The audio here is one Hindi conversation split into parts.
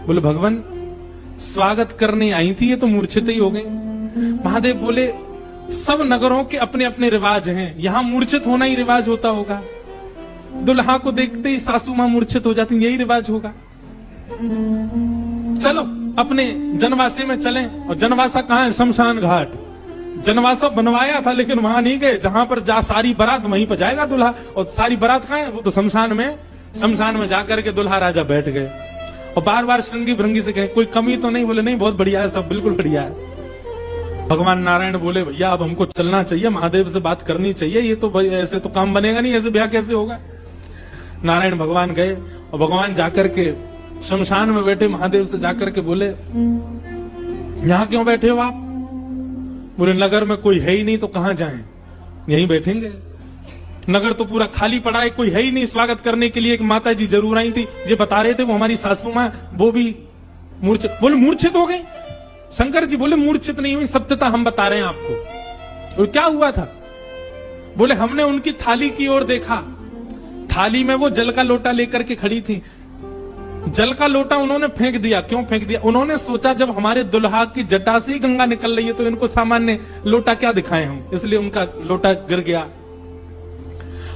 बोले भगवान स्वागत करने आई थी, ये तो मूर्छित ही हो गई। महादेव बोले सब नगरों के अपने अपने रिवाज हैं, यहां मूर्छित होना ही रिवाज होता होगा। दुल्हा को देखते ही सासू मां मूर्छित हो जाती, यही रिवाज होगा। चलो अपने जनवासे में चलें। और जनवासा कहां है? शमशान घाट। जनवासा बनवाया था लेकिन वहां नहीं गए, जहां पर जा सारी बारात वहीं पर जाएगा दूल्हा। और सारी बारात कहां है? वो तो शमशान में। शमशान में जाकर के दूल्हा राजा बैठ गए और बार बार श्रृंगी भृंगी से कहे कोई कमी तो नहीं? बोले नहीं, बहुत बढ़िया है, सब बिल्कुल बढ़िया है। भगवान नारायण बोले भैया अब हमको चलना चाहिए, महादेव से बात करनी चाहिए, ये तो ऐसे तो काम बनेगा नहीं, ऐसे ब्याह कैसे होगा। नारायण भगवान गए और भगवान जाकर के शमशान में बैठे महादेव से जाकर के बोले यहां क्यों बैठे हो आप? बोले नगर में कोई है ही नहीं तो कहां जाएं, यहीं बैठेंगे। नगर तो पूरा खाली पड़ा है, कोई है ही नहीं स्वागत करने के लिए। एक माता जी जरूर आई थी, जो बता रहे थे वो हमारी सासू मां, वो भी मूर्छित। बोले मूर्छित हो गई? शंकर जी बोले मूर्छित नहीं हुई, सत्यता हम बता रहे हैं आपको। तो क्या हुआ था? बोले हमने उनकी थाली की ओर देखा, थाली में वो जल का लोटा लेकर के खड़ी थी। जल का लोटा उन्होंने फेंक दिया। क्यों फेंक दिया? उन्होंने सोचा जब हमारे दुल्हा की जटा से ही गंगा निकल रही है तो इनको सामान्य लोटा क्या दिखाएं हम, इसलिए उनका लोटा गिर गया।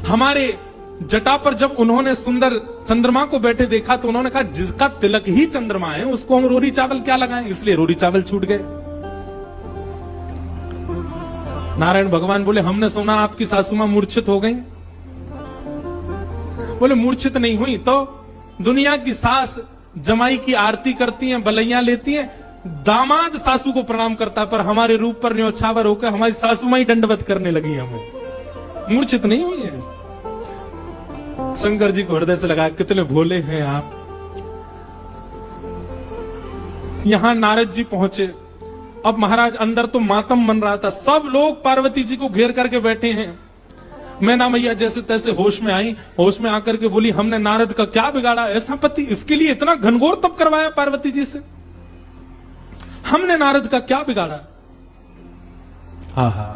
हमारे जटा पर जब उन्होंने सुंदर चंद्रमा को बैठे देखा तो उन्होंने कहा जिसका तिलक ही चंद्रमा है उसको हम रोरी चावल क्या लगाएं, इसलिए रोरी चावल छूट गए। नारायण भगवान बोले हमने सुना आपकी सासू मां मूर्छित हो गई। बोले मूर्छित नहीं हुई तो दुनिया की सास जमाई की आरती करती हैं, बलैया लेती हैं, दामाद सासू को प्रणाम करता है, पर हमारे रूप पर न्योछावर होकर हमारी सासू मां ही दंडवत करने लगी हमें। मूर्छित नहीं हुई है। शंकर जी को हृदय से लगा कितने भोले हैं आप। यहां नारद जी पहुंचे। अब महाराज अंदर तो मातम बन रहा था, सब लोग पार्वती जी को घेर करके बैठे हैं। मैना मैया जैसे तैसे होश में आई, होश में आकर के बोली हमने नारद का क्या बिगाड़ा, ऐसा पति, इसके लिए इतना घनघोर तप करवाया पार्वती जी से, हमने नारद का क्या बिगाड़ा। हा हा।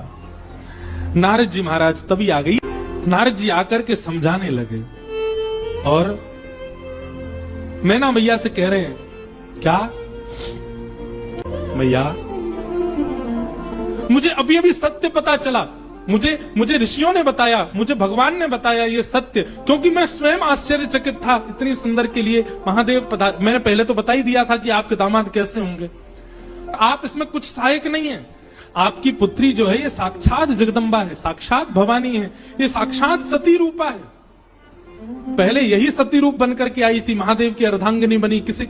नारद जी महाराज तभी आ गई। नारद जी आकर के समझाने लगे और मैना मैया से कह रहे हैं क्या मैया मुझे अभी अभी सत्य पता चला, मुझे ऋषियों ने बताया, मुझे भगवान ने बताया ये सत्य, क्योंकि मैं स्वयं आश्चर्यचकित था। इतनी सुंदर के लिए महादेव पदार्थ, मैंने पहले तो बता ही दिया था कि आपके दामाद कैसे होंगे, आप इसमें कुछ सहायक नहीं है। आपकी पुत्री जो है ये साक्षात जगदम्बा है, साक्षात भवानी है, ये साक्षात सती रूपा है। पहले यही सती रूप बनकर के आई थी, महादेव की अर्धांगिनी बनी, किसी